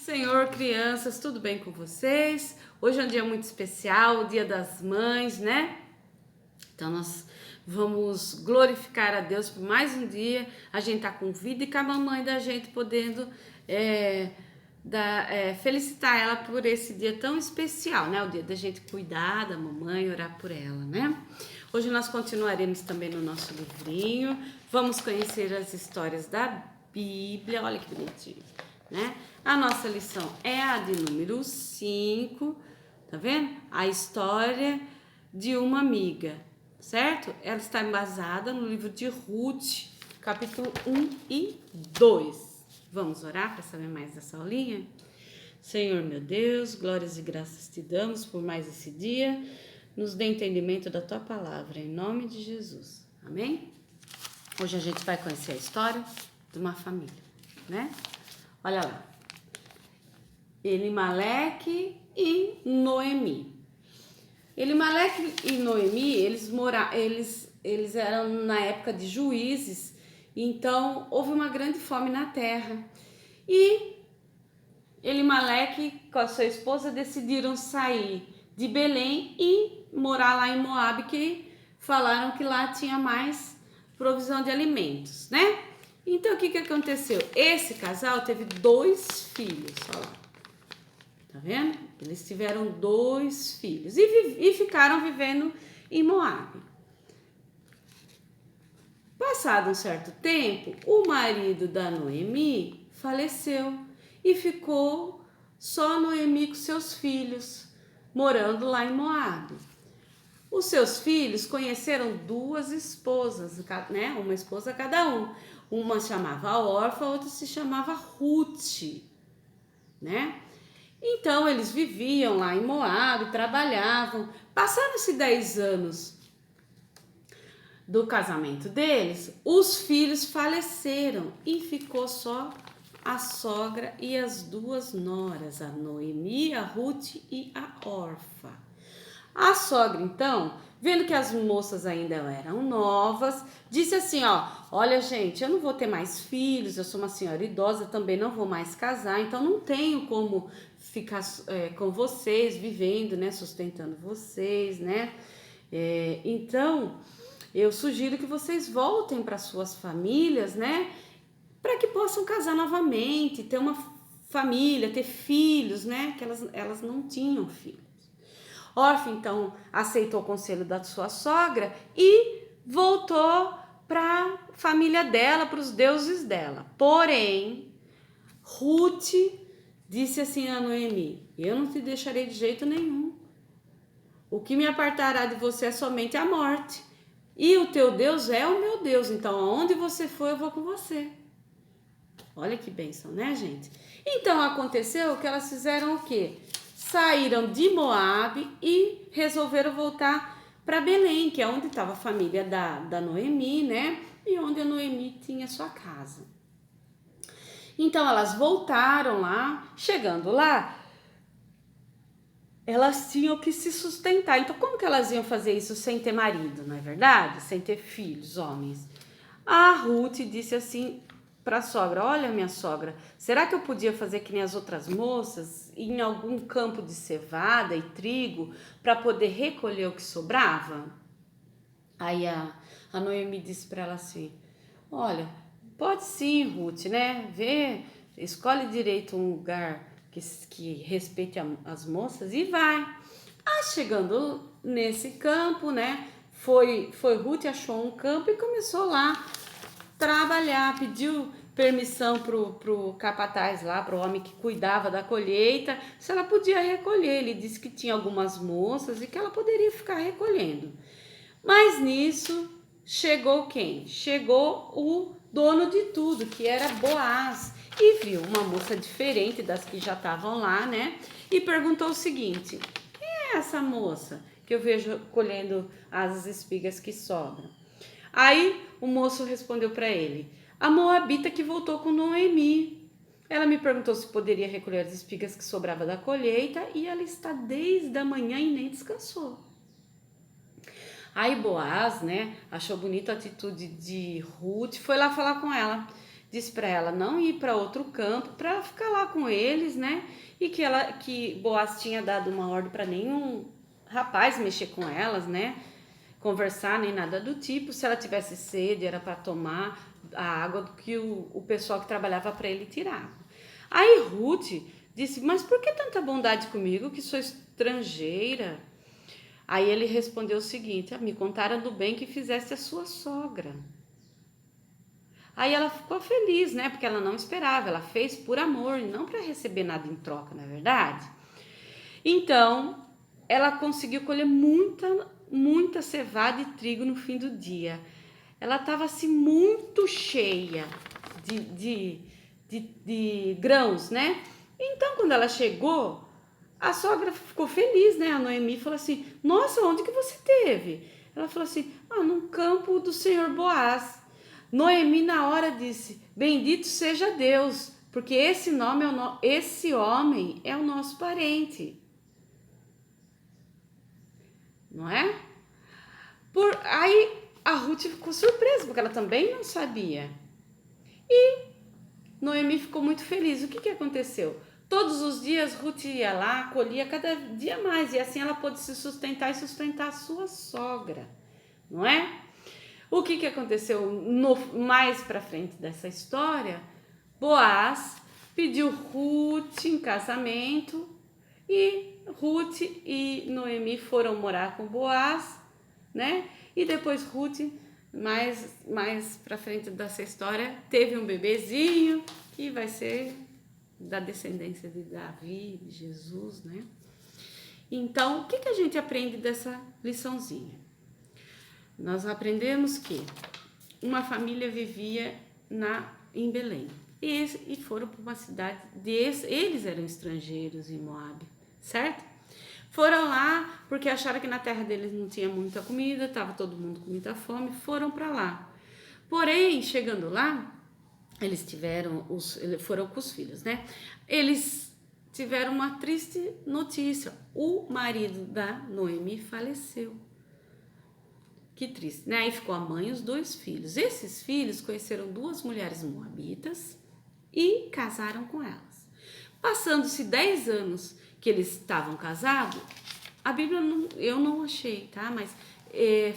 Senhor, crianças, tudo bem com vocês? Hoje é um dia muito especial, o Dia das Mães, né? Então nós vamos glorificar a Deus por mais um dia. A gente tá com vida e com a mamãe da gente podendo felicitar ela por esse dia tão especial, né? O dia da gente cuidar da mamãe, orar por ela, né? Hoje nós continuaremos também no nosso livrinho. Vamos conhecer as histórias da Bíblia. Olha que bonitinho, né? A nossa lição é a de número 5, tá vendo? A história de uma amiga, certo? Ela está embasada no livro de Ruth, capítulo 1 e 2. Vamos orar para saber mais dessa aulinha? Senhor meu Deus, glórias e graças te damos por mais esse dia. Nos dê entendimento da tua palavra, em nome de Jesus. Amém? Hoje a gente vai conhecer a história de uma família, né? Olha lá. Elimeleque e Noemi. Elimeleque e Noemi, eles eram na época de juízes, então houve uma grande fome na terra. E Elimeleque com a sua esposa decidiram sair de Belém e morar lá em Moabe, que falaram que lá tinha mais provisão de alimentos, né? Então o que aconteceu? Esse casal teve 2 filhos, olha lá. Tá vendo? Eles tiveram 2 filhos e ficaram vivendo em Moabe. Passado um certo tempo, o marido da Noemi faleceu e ficou só Noemi com seus filhos, morando lá em Moabe. Os seus filhos conheceram 2 esposas, né? Uma esposa cada um. Uma chamava Orfa, a outra se chamava Ruth, né? Então eles viviam lá em Moabe, trabalhavam. Passaram-se 10 anos do casamento deles, os filhos faleceram e ficou só a sogra e as 2 noras, a Noemi, a Ruth e a Orfa. A sogra, então, vendo que as moças ainda eram novas, disse assim, ó, olha gente, eu não vou ter mais filhos, eu sou uma senhora idosa, também não vou mais casar, então não tenho como ficar com vocês, vivendo, né, sustentando vocês, né, então eu sugiro que vocês voltem para suas famílias, né, para que possam casar novamente, ter uma família, ter filhos, né, que elas não tinham filhos. Orfa, então, aceitou o conselho da sua sogra e voltou para a família dela, para os deuses dela. Porém, Ruth disse assim a Noemi, eu não te deixarei de jeito nenhum. O que me apartará de você é somente a morte. E o teu Deus é o meu Deus, então aonde você for eu vou com você. Olha que bênção, né, gente? Então aconteceu que elas fizeram o quê? Saíram de Moabe e resolveram voltar para Belém, que é onde estava a família da Noemi, né? E onde a Noemi tinha sua casa. Então elas voltaram lá, chegando lá, elas tinham que se sustentar. Então como que elas iam fazer isso sem ter marido, não é verdade? Sem ter filhos, homens. A Ruth disse assim para a sogra, olha minha sogra, será que eu podia fazer que nem as outras moças, ir em algum campo de cevada e trigo para poder recolher o que sobrava? Aí a Noemi disse para ela assim, olha, pode sim, Ruth, né? Escolhe direito um lugar que respeite as moças e vai. Chegando nesse campo, né? Foi Ruth, achou um campo e começou lá trabalhar, pediu permissão pro capataz lá, pro homem que cuidava da colheita, se ela podia recolher. Ele disse que tinha algumas moças e que ela poderia ficar recolhendo. Mas nisso chegou quem? Chegou o dono de tudo, que era Boaz, e viu uma moça diferente das que já estavam lá, né? E perguntou o seguinte: quem é essa moça que eu vejo colhendo as espigas que sobram? Aí o moço respondeu para ele, a moabita que voltou com Noemi. Ela me perguntou se poderia recolher as espigas que sobrava da colheita e ela está desde a manhã e nem descansou. Aí Boaz, né, achou bonita a atitude de Ruth, foi lá falar com ela. disse para ela não ir para outro campo, para ficar lá com eles, né? E que Boaz tinha dado uma ordem para nenhum rapaz mexer com elas, né? Conversar nem nada do tipo. Se ela tivesse sede, era para tomar a água que o pessoal que trabalhava para ele tirava. Aí Ruth disse: mas por que tanta bondade comigo, que sou estrangeira? Aí ele respondeu o seguinte: me contaram do bem que fizesse a sua sogra. Aí ela ficou feliz, né? Porque ela não esperava, ela fez por amor, não para receber nada em troca, não é verdade? Então, ela conseguiu colher muita cevada e trigo no fim do dia. Ela estava assim muito cheia de grãos, né? Então, quando ela chegou, a sogra ficou feliz, né? A Noemi falou assim: nossa, onde que você teve? Ela falou assim: num campo do senhor Boaz. Noemi na hora disse: bendito seja Deus, porque esse homem é o nosso parente. Não é? Aí a Ruth ficou surpresa, porque ela também não sabia. E Noemi ficou muito feliz. O que aconteceu? Todos os dias Ruth ia lá, colhia cada dia mais, e assim ela pôde se sustentar e sustentar a sua sogra, não é? O que aconteceu mais pra frente dessa história? Boaz pediu Ruth em casamento e Ruth e Noemi foram morar com Boaz, né? E depois Ruth, mais pra frente dessa história, teve um bebezinho que vai ser da descendência de Davi, de Jesus, né? Então, o que a gente aprende dessa liçãozinha? Nós aprendemos que uma família vivia em Belém e foram para uma cidade, eles eram estrangeiros em Moabe, certo? Foram lá porque acharam que na terra deles não tinha muita comida, estava todo mundo com muita fome, foram para lá. Porém, chegando lá, eles foram com os filhos, né? Eles tiveram uma triste notícia: o marido da Noemi faleceu. Que triste, né? Aí ficou a mãe e os 2 filhos. Esses filhos conheceram 2 mulheres moabitas e casaram com elas. Passando-se 10 anos que eles estavam casados, a Bíblia eu não achei, tá? Mas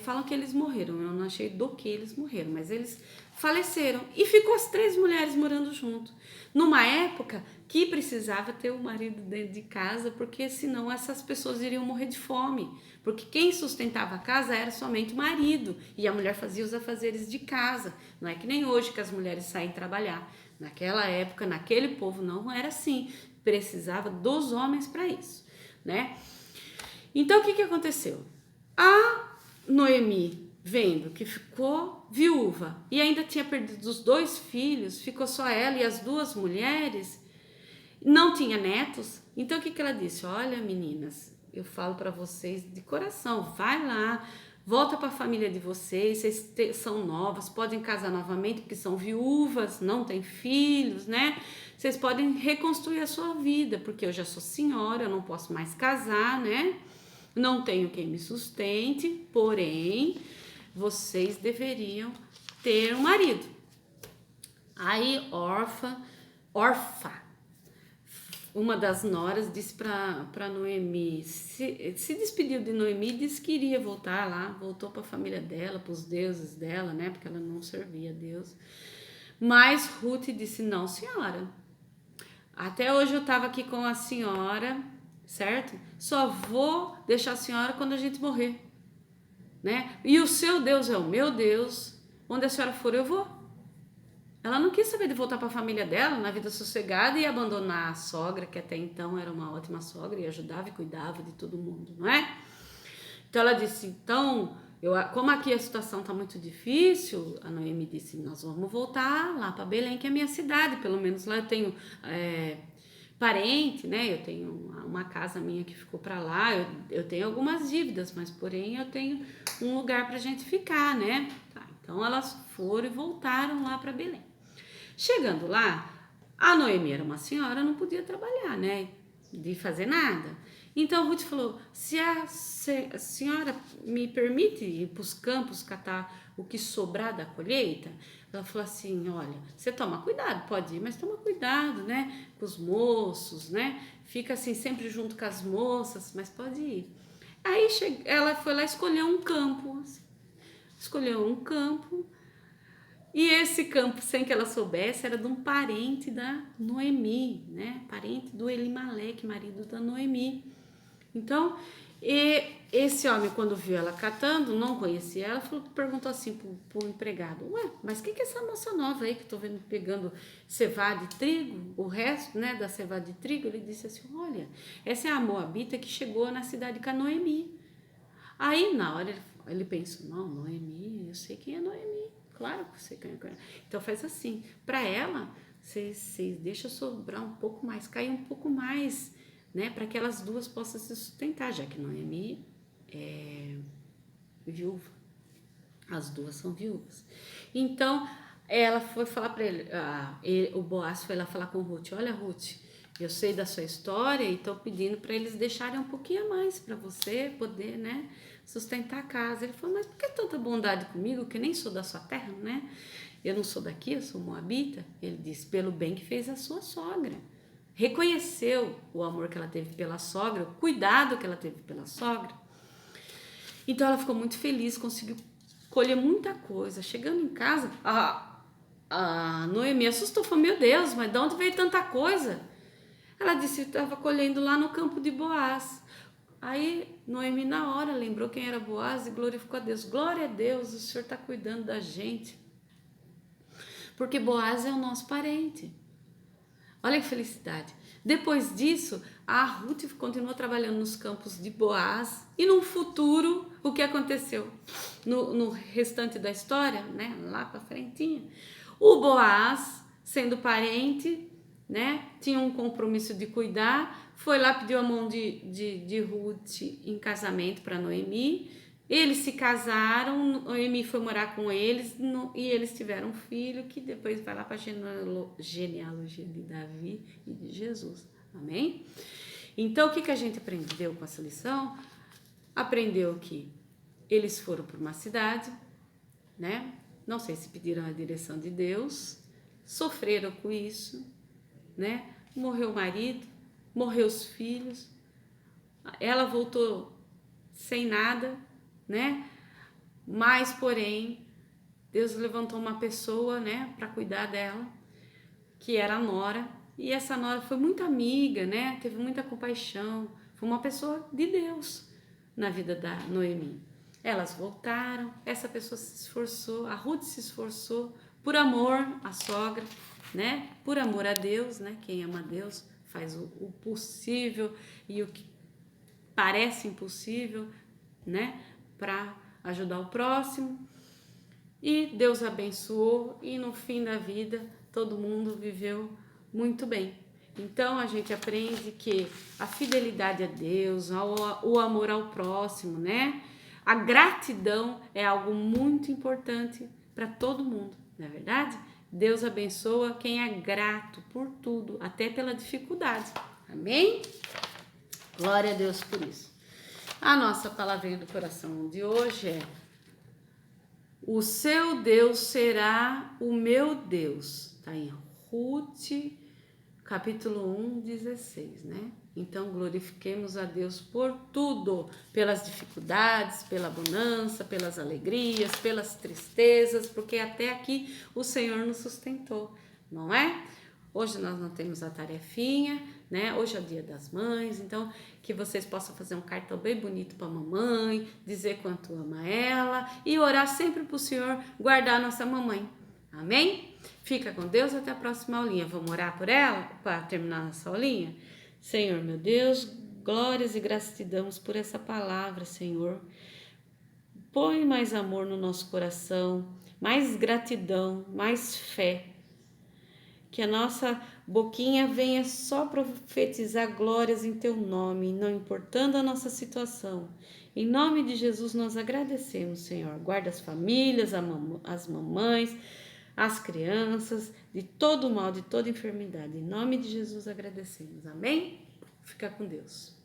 falam que eles morreram. Eu não achei do que eles morreram, mas eles faleceram. E ficou as 3 mulheres morando junto. Numa época que precisava ter o marido dentro de casa, porque senão essas pessoas iriam morrer de fome. Porque quem sustentava a casa era somente o marido, e a mulher fazia os afazeres de casa. Não é que nem hoje que as mulheres saem trabalhar. Naquela época, naquele povo, não era assim. Precisava dos homens para isso, né? Então, o que aconteceu? A Noemi, vendo que ficou viúva e ainda tinha perdido os 2 filhos, ficou só ela e as 2 mulheres, não tinha netos. Então, o que ela disse? Olha, meninas, eu falo para vocês de coração, vai lá, volta para a família de vocês, são novas, podem casar novamente porque são viúvas, não têm filhos, né? Vocês podem reconstruir a sua vida, porque eu já sou senhora, eu não posso mais casar, né? Não tenho quem me sustente, porém, vocês deveriam ter um marido. Aí Orfa, uma das noras, disse para Noemi, se despediu de Noemi e disse que iria voltar lá, voltou para a família dela, para os deuses dela, né? Porque ela não servia a Deus. Mas Ruth disse: não, senhora. Até hoje eu estava aqui com a senhora, certo? Só vou deixar a senhora quando a gente morrer, né? E o seu Deus é o meu Deus. Onde a senhora for, eu vou. Ela não quis saber de voltar para a família dela, na vida sossegada, e abandonar a sogra, que até então era uma ótima sogra e ajudava e cuidava de todo mundo, não é? Então ela disse: então, como aqui a situação está muito difícil, a Noemi disse: nós vamos voltar lá para Belém, que é a minha cidade, pelo menos lá eu tenho parente, né? Eu tenho uma casa minha que ficou para lá, eu tenho algumas dívidas, mas porém eu tenho um lugar para a gente ficar, né? Tá, então elas foram e voltaram lá para Belém. Chegando lá, a Noemi era uma senhora, não podia trabalhar, né? de fazer nada. Então Ruth falou: se a senhora me permite ir para os campos catar o que sobrar da colheita, ela falou assim: olha, você toma cuidado, pode ir, mas toma cuidado, né, com os moços, né, fica assim sempre junto com as moças, mas pode ir. Aí ela foi lá escolher um campo, assim, escolheu um campo. E esse campo, sem que ela soubesse, era de um parente da Noemi, né? Parente do Elimeleque, marido da Noemi. Então, esse homem, quando viu ela catando, não conhecia ela, perguntou assim pro empregado: ué, mas o que é essa moça nova aí que tô vendo pegando cevada de trigo, o resto, né, da cevada de trigo? Ele disse assim: olha, essa é a moabita que chegou na cidade de Noemi. Aí, na hora, ele pensou: não, Noemi, eu sei quem é Noemi. Claro que você quer. Então faz assim, para ela, vocês deixam sobrar um pouco mais, cair um pouco mais, né? Para que elas duas possam se sustentar, já que Noemi é viúva. As duas são viúvas. Então ela foi falar para ele, o Boaz foi lá falar com Ruth: olha, Ruth, eu sei da sua história e estou pedindo para eles deixarem um pouquinho a mais para você poder, né, sustentar a casa. Ele falou: mas por que tanta bondade comigo, que nem sou da sua terra, né? Eu não sou daqui, eu sou moabita. Ele disse: pelo bem que fez a sua sogra. Reconheceu o amor que ela teve pela sogra, o cuidado que ela teve pela sogra. Então ela ficou muito feliz, conseguiu colher muita coisa. Chegando em casa, a Noemi assustou, falou: meu Deus, mas de onde veio tanta coisa? Ela disse: estava colhendo lá no campo de Boaz. Aí Noemi na hora lembrou quem era Boaz e glorificou a Deus. Glória a Deus, o Senhor está cuidando da gente. Porque Boaz é o nosso parente. Olha que felicidade. Depois disso, a Ruth continuou trabalhando nos campos de Boaz. E no futuro, o que aconteceu? No restante da história, né, lá para frentinha, o Boaz, sendo parente, né, tinha um compromisso de cuidar, foi lá, pediu a mão de Ruth em casamento para Noemi. Eles se casaram, Noemi foi morar com eles e eles tiveram um filho que depois vai lá para a genealogia de Davi e de Jesus. Amém? Então, o que a gente aprendeu com essa lição? Aprendeu que eles foram para uma cidade, né? Não sei se pediram a direção de Deus, sofreram com isso, né? Morreu o marido, morreu os filhos, ela voltou sem nada, né? Mas, porém, Deus levantou uma pessoa, né, para cuidar dela, que era a nora, e essa nora foi muito amiga, né? Teve muita compaixão, foi uma pessoa de Deus na vida da Noemi. Elas voltaram, essa pessoa se esforçou, a Ruth se esforçou por amor à sogra, né? Por amor a Deus, né? Quem ama a Deus faz o possível e o que parece impossível, né? Para ajudar o próximo. E Deus abençoou e no fim da vida todo mundo viveu muito bem. Então a gente aprende que a fidelidade a Deus, o amor ao próximo, né? A gratidão é algo muito importante para todo mundo, não é verdade? Deus abençoa quem é grato por tudo, até pela dificuldade. Amém? Glória a Deus por isso. A nossa palavrinha do coração de hoje é: o seu Deus será o meu Deus. Está em Ruth, capítulo 1, 16, né? Então, glorifiquemos a Deus por tudo, pelas dificuldades, pela bonança, pelas alegrias, pelas tristezas, porque até aqui o Senhor nos sustentou, não é? Hoje nós não temos a tarefinha, né? Hoje é o Dia das Mães, então que vocês possam fazer um cartão bem bonito para a mamãe, dizer quanto ama ela e orar sempre para o Senhor guardar a nossa mamãe. Amém? Fica com Deus, até a próxima aulinha. Vamos orar por ela para terminar nossa aulinha? Senhor, meu Deus, glórias e graças te damos por essa palavra, Senhor. Põe mais amor no nosso coração, mais gratidão, mais fé. Que a nossa boquinha venha só profetizar glórias em teu nome, não importando a nossa situação. Em nome de Jesus nós agradecemos, Senhor. Guarda as famílias, as mamães, as crianças, de todo mal, de toda enfermidade. Em nome de Jesus agradecemos. Amém? Fica com Deus.